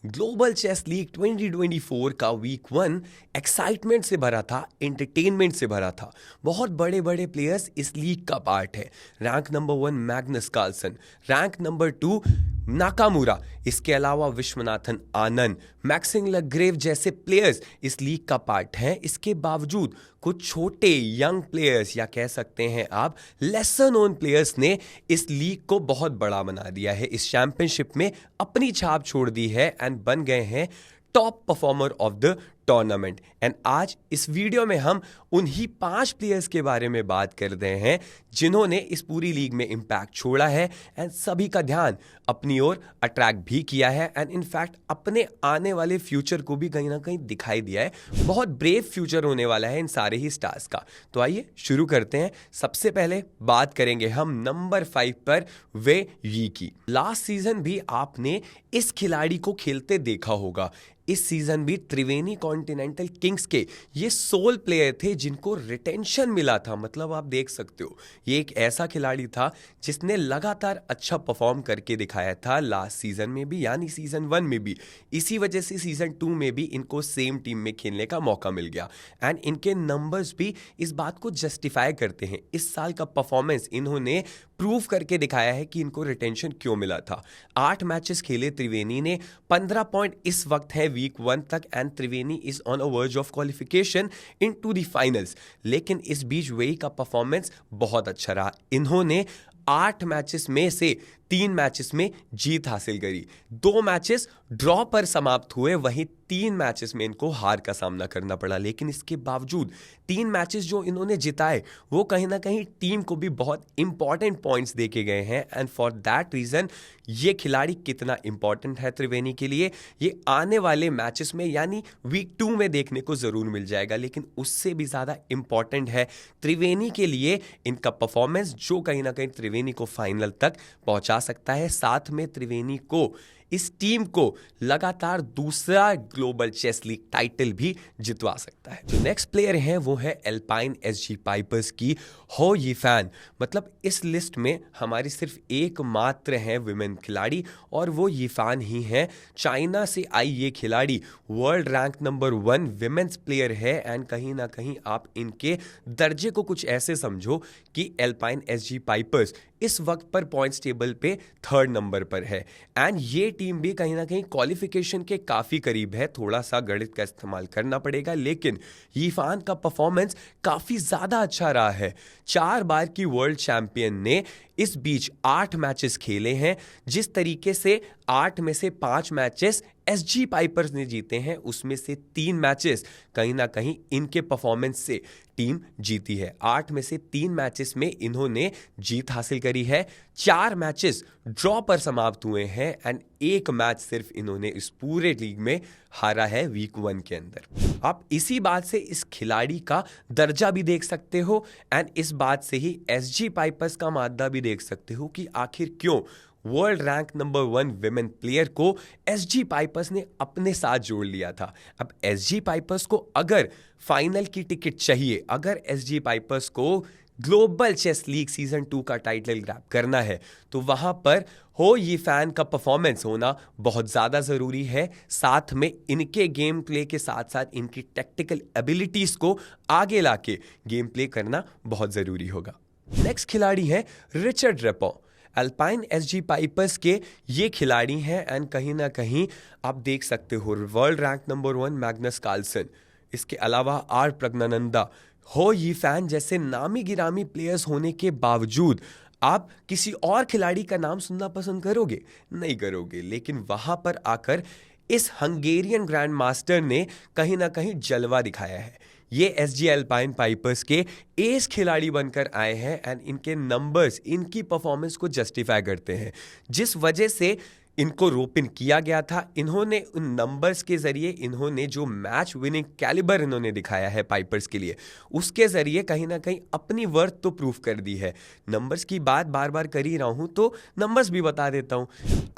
Global chess league 2024 का week 1 excitement से भरा था, एंटरटेनमेंट से भरा था। बहुत बड़े बड़े प्लेयर्स इस लीग का पार्ट है। Rank number 1 Magnus Carlsen, rank number 2 Nakamura, इसके अलावा विश्वनाथन आनंद, मैक्सिम लेग्रेव जैसे प्लेयर्स इस लीग का पार्ट हैं। इसके बावजूद कुछ छोटे यंग प्लेयर्स या कह सकते हैं आप लेसर नोन प्लेयर्स ने इस लीग को बहुत बड़ा बना दिया है, इस चैंपियनशिप में अपनी छाप छोड़ दी है एंड बन गए हैं top performer of the tournament. And आज इस वीडियो में हम उन्हीं 5 प्लेयर्स के बारे में बात कर रहे हैं जिन्होंने इस पूरी लीग में इंपैक्ट छोड़ा है एंड सभी का ध्यान अपनी ओर अट्रैक्ट भी किया है एंड इनफैक्ट अपने आने वाले फ्यूचर को भी कहीं ना कहीं दिखाई दिया है। बहुत ब्रेव फ्यूचर होने वाला है इन सारे ही स्टार्स का। तो आइए शुरू करते हैं। सबसे पहले बात करेंगे हम नंबर 5 पर वे यी की। लास्ट सीजन भी आपने इस खिलाड़ी को खेलते देखा होगा। इस सीजन भी त्रिवेणी कॉन्टिनेंटल किंग्स के ये सोल प्लेयर थे जिनको रिटेंशन मिला था। मतलब आप देख सकते हो ये एक ऐसा खिलाड़ी था जिसने लगातार अच्छा परफॉर्म करके दिखाया था लास्ट सीजन में भी, यानी सीजन 1 में भी। इसी वजह से सीजन 2 में भी इनको सेम टीम में खेलने का मौका मिल गया एंड इनके नंबर्स भी इस बात को जस्टिफाई करते हैं। इस साल का परफॉर्मेंस इन्होंने प्रूव करके दिखाया है कि इनको रिटेंशन क्यों मिला था। 8 मैचेस खेले त्रिवेणी ने, 15 पॉइंट इस वक्त है वीक 1 तक and Triveni is on a verge of qualification into the finals. लेकिन इस बीच वेई का परफॉर्मेंस बहुत अच्छा रहा। इन्होंने 8 मैचेस में से 3 मैचेस में जीत हासिल करी, 2 मैचेस ड्रॉ पर समाप्त हुए, वहीं 3 मैचेस में इनको हार का सामना करना पड़ा। लेकिन इसके बावजूद 3 मैचेस जो इन्होंने जिताए वो कहीं ना कहीं टीम को भी बहुत इंपॉर्टेंट पॉइंट्स देके गए हैं एंड फॉर दैट रीजन ये खिलाड़ी कितना इंपॉर्टेंट है त्रिवेणी के लिए ये आने वाले मैचेस में यानी वीक 2 में देखने को जरूर मिल जाएगा। लेकिन उससे भी ज्यादा इंपॉर्टेंट है त्रिवेणी के लिए इनका परफॉर्मेंस जो कहीं ना कहीं त्रिवेणी को फाइनल तक पहुंचा सकता है, साथ में त्रिवेणी को इस टीम को लगातार दूसरा ग्लोबल चेस लीग टाइटल भी जितवा सकता है। जो नेक्स्ट प्लेयर है वो है एल्पाइन एसजी पाइपर्स की हो यीफान। मतलब इस लिस्ट में हमारी सिर्फ एकमात्र है विमेन खिलाड़ी और वो यीफान ही है। चाइना से आई ये खिलाड़ी world rank number 1 women's player है एंड कहीं ना कहीं आप इनके दर्जे को कुछ ऐसे समझो कि एल्पाइन एसजी पाइपर्स इस वक्त पर पॉइंट्स टेबल पे 3rd नंबर पर है एंड ये टीम भी कहीं ना कहीं क्वालिफिकेशन के काफी करीब है। थोड़ा सा गणित का इस्तेमाल करना पड़ेगा लेकिन यीफान का परफॉर्मेंस काफी ज्यादा अच्छा रहा है। 4 बार की वर्ल्ड चैंपियन ने इस बीच 8 मैचेस खेले हैं। जिस तरीके से 8 में से 5 मैचेस एसजी पाइपर्स ने जीते हैं उसमें से 3 मैचेस कहीं ना कहीं इनके परफॉर्मेंस से टीम जीती है। 8 में से 3 मैचेस में इन्होंने जीत हासिल करी है, 4 मैचेस ड्रॉ पर समाप्त हुए हैं एंड 1 मैच सिर्फ इन्होंने इस पूरे लीग में हारा है वीक 1 के अंदर। आप इसी बात से इस खिलाड़ी का दर्जा भी देख सकते हो एंड इस बात से ही एसजी पाइपर्स का मादा भी देख सकते हो कि आखिर क्यों world rank number 1 women player को एसजी पाइपर्स ने अपने साथ जोड़ लिया था। अब एसजी पाइपर्स को अगर फाइनल की टिकट चाहिए, अगर एसजी पाइपर्स को ग्लोबल चेस लीग सीजन 2 का टाइटल ग्रैब करना है तो वहां पर हो यीफान का परफॉर्मेंस होना बहुत ज्यादा जरूरी है। साथ में इनके गेम प्ले के साथ साथ इनकी टेक्टिकल एबिलिटीज को आगे लाके गेम प्ले करना बहुत जरूरी होगा। नेक्स्ट खिलाड़ी है Richard repo. Alpine SG pipers के ये खिलाड़ी हैं एंड कहीं ना कहीं आप देख सकते हो world rank number 1 Magnus Carlsen, इसके अलावा आर प्रज्ञानंदा, हो यीफान जैसे नामी गिरामी प्लेयर्स होने के बावजूद आप किसी और खिलाड़ी का नाम सुनना पसंद करोगे? नहीं करोगे। लेकिन वहां पर आकर इस हंगेरियन ग्रैंड मास्टर ने कहीं ना कहीं जलवा दिखाया है। ये एसजी अल्पाइन पाइपर्स के एस खिलाड़ी बनकर आए हैं एंड इनके नंबर्स इनकी परफॉर्मेंस को जस्टिफाई करते हैं। जिस वजह से इनको रोप इन किया गया था, इन्होंने उन नंबर्स के जरिए इन्होंने जो मैच विनिंग कैलिबर इन्होंने दिखाया है पाइपर्स के लिए, उसके जरिए कहीं ना कहीं अपनी वर्थ तो प्रूफ कर दी है। नंबर्स की बात बार बार कर ही रहा हूं तो नंबर्स भी बता देता हूं।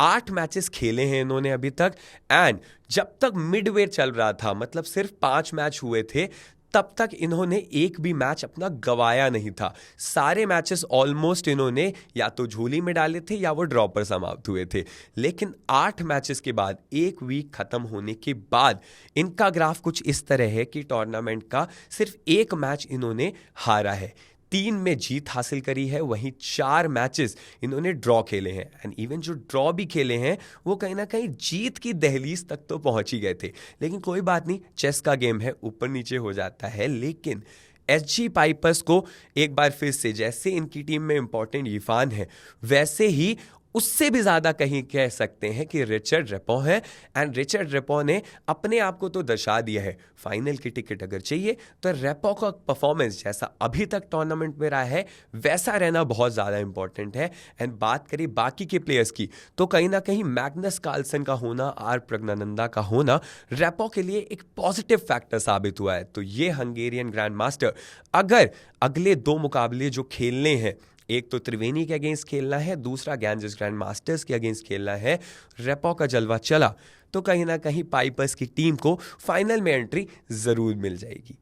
8 मैचेस खेले हैं इन्होंने अभी तक एंड जब तक मिडवे चल रहा था, मतलब सिर्फ 5 मैच हुए थे, तब तक इन्होंने एक भी मैच अपना गवाया नहीं था। सारे मैचेस ऑलमोस्ट इन्होंने या तो झोली में डाले थे या वो ड्रॉ पर समाप्त हुए थे। लेकिन 8 मैचेस के बाद, एक वीक खत्म होने के बाद, इनका ग्राफ कुछ इस तरह है कि टूर्नामेंट का सिर्फ एक मैच इन्होंने हारा है, 3 में जीत हासिल करी है, वहीं 4 मैचेस इन्होंने ड्रॉ खेले हैं। एंड इवन जो ड्रॉ भी खेले हैं वो कहीं ना कहीं जीत की दहलीज तक तो पहुंच ही गए थे। लेकिन कोई बात नहीं, चेस का गेम है, ऊपर नीचे हो जाता है। लेकिन एसजी पाइपर्स को एक बार फिर से, जैसे इनकी टीम में इंपॉर्टेंट यीफान है, वैसे ही उससे भी ज्यादा कहीं कह सकते हैं कि रिचर्ड रेपो है। एंड रिचर्ड रेपो ने अपने आप को तो दर्शा दिया है। फाइनल की टिकट अगर चाहिए तो रेपो का परफॉर्मेंस जैसा अभी तक टूर्नामेंट में रहा है वैसा रहना बहुत ज्यादा इंपॉर्टेंट है। एंड बात करें बाकी के प्लेयर्स की, तो कहीं ना कहीं मैग्नस कार्लसन का होना, आर प्रज्ञानंदा का होना रेपो के लिए एक पॉजिटिव फैक्टर साबित हुआ है। तो ये हंगेरियन ग्रैंड मास्टर अगर अगले 2 मुकाबले जो खेलने हैं, एक तो त्रिवेणी के अगेंस्ट खेलना है, दूसरा गैंजेस ग्रैंड मास्टर्स के अगेंस्ट खेलना है, रेपो का जलवा चला तो कहीं ना कहीं पाइपर्स की टीम को फाइनल में एंट्री जरूर मिल जाएगी।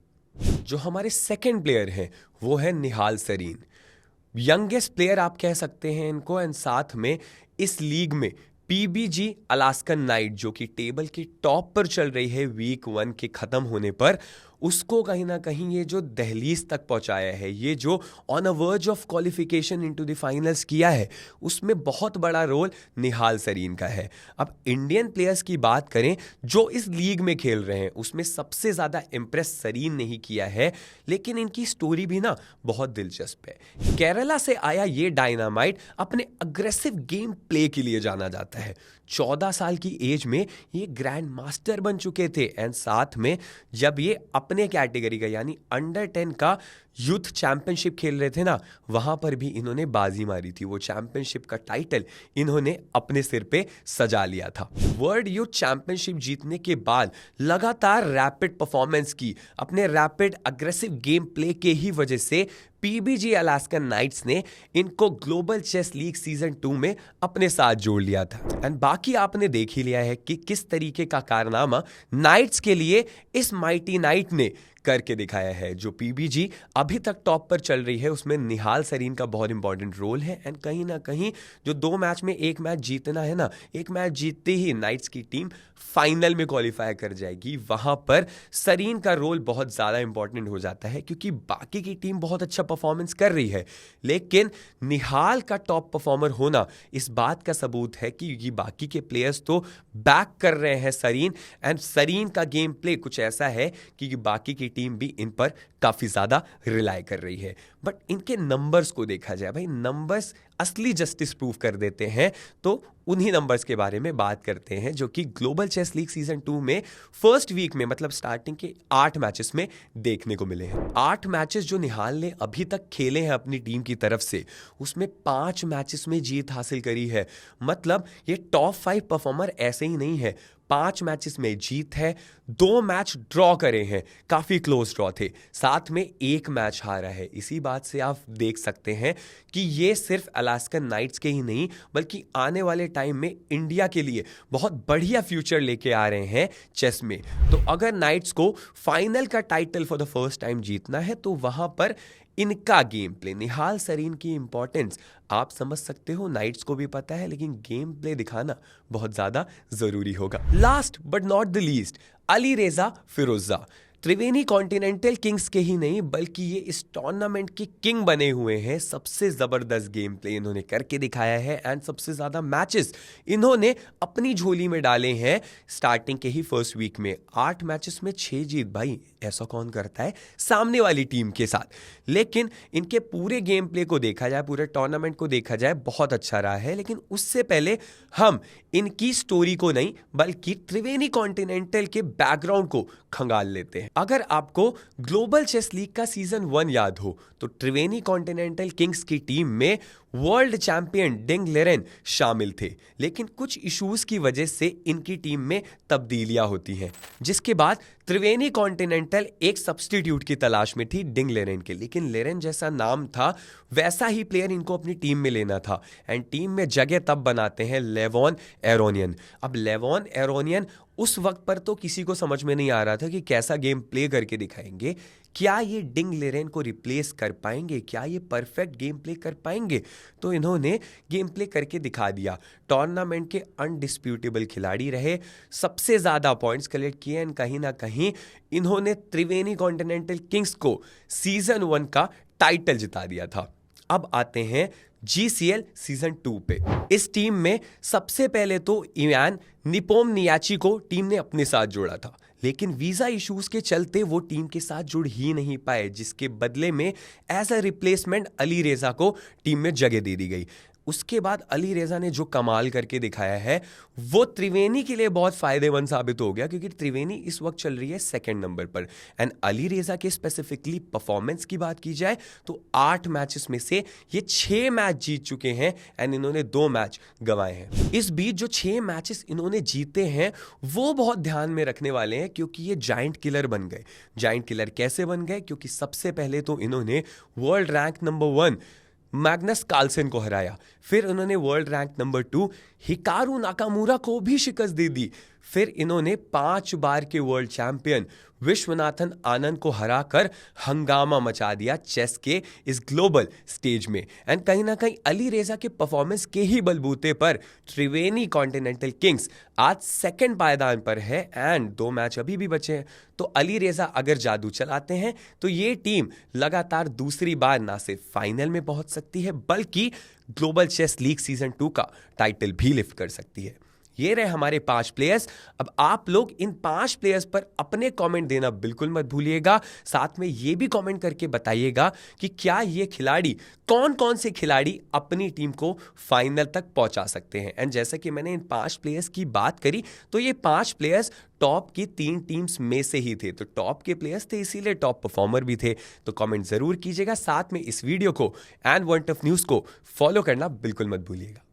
जो हमारे सेकंड प्लेयर हैं वो है निहाल सरीन, यंगेस्ट प्लेयर आप कह सकते हैं इनको। एंड साथ में इस लीग में पीबीजी अलास्कन नाइट जो कि टेबल के टॉप पर चल रही है वीक 1 के खत्म होने पर, उसको कहीं ना कहीं ये जो दहलीज तक पहुंचाया है, ये जो on a verge of qualification into the finals किया है, उसमें बहुत बड़ा रोल निहाल सरीन का है। अब इंडियन प्लेयर्स की बात करें जो इस लीग में खेल रहे हैं, उसमें सबसे ज्यादा इंप्रेस सरीन नहीं किया है, लेकिन इनकी स्टोरी भी ना बहुत दिलचस्प है। केरला से आया ये डायनामाइट अपने अग्रेसिव गेम प्ले के लिए जाना जाता है। 14 साल की एज में ये ग्रैंड मास्टर बन चुके थे। एंड साथ में जब ये अपने कैटेगरी का यानी अंडर 10 का यूथ चैंपियनशिप खेल रहे थे ना, वहां पर भी इन्होंने बाजी मारी थी। वो चैंपियनशिप का टाइटल इन्होंने अपने सिर पे सजा लिया था। वर्ल्ड यूथ चैंपियनशिप जीतने के बाद लगातार रैपिड परफॉर्मेंस की, अपने रैपिड अग्रेसिव गेम प्ले के ही वजह से पीबीजी अलास्कन नाइट्स ने इनको ग्लोबल चेस लीग सीजन 2 में अपने साथ जोड़ लिया था। एंड बाकी आपने देख ही लिया है कि किस तरीके का कारनामा नाइट्स के लिए इस माइटी नाइट ने करके दिखाया है। जो पीबीजी अभी तक टॉप पर चल रही है उसमें निहाल सरीन का बहुत इंपॉर्टेंट रोल है। एंड कहीं ना कहीं जो 2 मैच में एक मैच जीतना है ना, एक मैच जीतते ही नाइट्स की टीम फाइनल में क्वालिफाई कर जाएगी। वहां पर सरीन का रोल बहुत ज्यादा इंपॉर्टेंट हो जाता है क्योंकि बाकी की टीम बहुत अच्छा परफॉर्मेंस कर रही है, लेकिन निहाल का टॉप परफॉर्मर होना इस बात का सबूत है कि ये बाकी के प्लेयर्स तो बैक कर रहे हैं सरीन। एंड सरीन का गेम प्ले कुछ ऐसा है कि बाकी की टीम भी इन पर काफी ज्यादा रिलाई कर रही है। बट इनके नंबर्स को देखा जाए, भाई नंबर्स असली जस्टिस प्रूव कर देते हैं। तो उन्हीं नंबर्स के बारे में बात करते हैं जो कि ग्लोबल चेस लीग सीजन 2 में फर्स्ट वीक में, मतलब स्टार्टिंग के 8 मैचेस में देखने को मिले हैं। 8 मैचेस जो निहाल ने अभी तक खेले हैं अपनी टीम की तरफ से, उसमें 5 मैचेस में जीत हासिल करी है। मतलब ये टॉप 5 परफॉर्मर ऐसे ही नहीं है, 5 मैचेस में जीत है, 2 मैच ड्रॉ करे हैं, काफी क्लोज ड्रॉ थे, साथ में 1 मैच हारा है। इसी बात से आप देख सकते हैं कि ये सिर्फ अलास्कन नाइट्स के ही नहीं बल्कि आने वाले टाइम में इंडिया के लिए बहुत बढ़िया फ्यूचर लेके आ रहे हैं चेस में। तो अगर नाइट्स को फाइनल का title for the first time जीतना है तो वहां पर इनका गेम प्ले, निहाल सरीन की इंपॉर्टेंस आप समझ सकते हो, नाइट्स को भी पता है, लेकिन गेम प्ले दिखाना बहुत ज्यादा जरूरी होगा। Last but not the least, Ali रेजा फिरोजा त्रिवेणी कॉन्टिनेंटल किंग्स के ही नहीं बल्कि ये इस टूर्नामेंट के किंग बने हुए हैं। सबसे जबरदस्त गेम प्ले इन्होंने करके दिखाया है एंड सबसे ज्यादा मैचेस इन्होंने अपनी झोली में डाले हैं स्टार्टिंग के ही फर्स्ट वीक में। 8 मैचेस में 6 जीत, भाई ऐसा कौन करता है सामने वाली टीम के साथ। लेकिन इनके पूरे गेम प्ले को देखा जाए, पूरे टूर्नामेंट को देखा जाए, बहुत अच्छा रहा है। लेकिन उससे पहले हम इनकी स्टोरी को नहीं बल्कि त्रिवेणी कॉन्टिनेंटल के बैकग्राउंड को खंगाल लेते हैं। अगर आपको ग्लोबल चेस लीग का सीजन 1 याद हो तो त्रिवेणी कॉन्टिनेंटल किंग्स की टीम में वर्ल्ड चैंपियन डिंग लेरेन शामिल थे, लेकिन कुछ इश्यूज की वजह से इनकी टीम में तब्दीलियां होती हैं, जिसके बाद त्रिवेणी कॉन्टिनेंटल एक सब्स्टिट्यूट की तलाश में थी डिंग लेरेन के। लेकिन लेरेन जैसा नाम था वैसा ही प्लेयर इनको अपनी टीम में लेना था एंड टीम में जगह तब बनाते हैं लेवॉन एरोनियन। अब लेवॉन एरोनियन उस वक्त पर तो किसी को समझ में नहीं आ रहा था कि कैसा गेम प्ले करके दिखाएंगे, क्या ये डिंग लेरेन को रिप्लेस कर पाएंगे, क्या ये परफेक्ट गेम प्ले कर पाएंगे। तो इन्होंने गेम प्ले करके दिखा दिया। टूर्नामेंट के अनडिस्प्यूटेबल खिलाड़ी रहे, सबसे ज़्यादा पॉइंट्स कलेक्ट किए एंड कहीं ना कहीं इन्होंने त्रिवेणी कॉन्टिनेंटल किंग्स को सीजन 1 का टाइटल जिता दिया था। अब आते हैं GCL सीजन 2 पे। इस टीम में सबसे पहले तो इवान निपोमनियाची को टीम ने अपने साथ जोड़ा था, लेकिन वीजा इश्यूज के चलते वो टीम के साथ जुड़ ही नहीं पाए, जिसके बदले में एज अ रिप्लेसमेंट अली रेजा को टीम में जगह दे दी गई। उसके बाद अली रेजा ने जो कमाल करके दिखाया है वो त्रिवेणी के लिए बहुत फायदेमंद साबित हो गया, क्योंकि त्रिवेणी इस वक्त चल रही है 2nd नंबर पर। एंड अली रेजा के स्पेसिफिकली परफॉर्मेंस की बात की जाए तो 8 मैचेस में से ये 6 मैच जीत चुके हैं एंड इन्होंने 2 मैच गंवाए हैं। इस बीच जो 6 मैचेस इन्होंने जीते हैं वो बहुत ध्यान में रखने वाले हैं, क्योंकि ये जाइंट किलर बन गए। जाइंट किलर कैसे बन गए? क्योंकि सबसे पहले तो इन्होंने world rank number 1 Magnus Carlsen को हराया, फिर उन्होंने world rank number 2 Hikaru Nakamura को भी शिकस्त दे दी, फिर इन्होंने 5 बार के वर्ल्ड चैंपियन विश्वनाथन आनंद को हराकर हंगामा मचा दिया चेस के इस ग्लोबल स्टेज में। एंड कहीं ना कहीं अली रेजा के परफॉर्मेंस के ही बलबूते पर त्रिवेणी कॉन्टिनेंटल किंग्स आज 2nd पायदान पर है एंड 2 मैच अभी भी बचे हैं। तो अली रेजा अगर जादू चलाते हैं तो ये टीम लगातार दूसरी बार ना सिर्फ फाइनल में पहुंच सकती है, बल्कि ग्लोबल चेस लीग सीजन 2 का टाइटल भी लिफ्ट कर सकती है। ये रहे हमारे 5 प्लेयर्स। अब आप लोग इन 5 प्लेयर्स पर अपने कमेंट देना बिल्कुल मत भूलिएगा। साथ में ये भी कमेंट करके बताइएगा कि क्या ये खिलाड़ी, कौन कौन से खिलाड़ी अपनी टीम को फाइनल तक पहुंचा सकते हैं। एंड जैसा कि मैंने इन 5 प्लेयर्स की बात करी तो ये 5 प्लेयर्स टॉप की 3 टीम्स में से ही थे, तो टॉप के प्लेयर्स थे, इसीलिए टॉप परफॉर्मर भी थे। तो कमेंट जरूर कीजिएगा। साथ में इस वीडियो को एंड वन टफ न्यूज़ को फॉलो करना बिल्कुल मत भूलिएगा।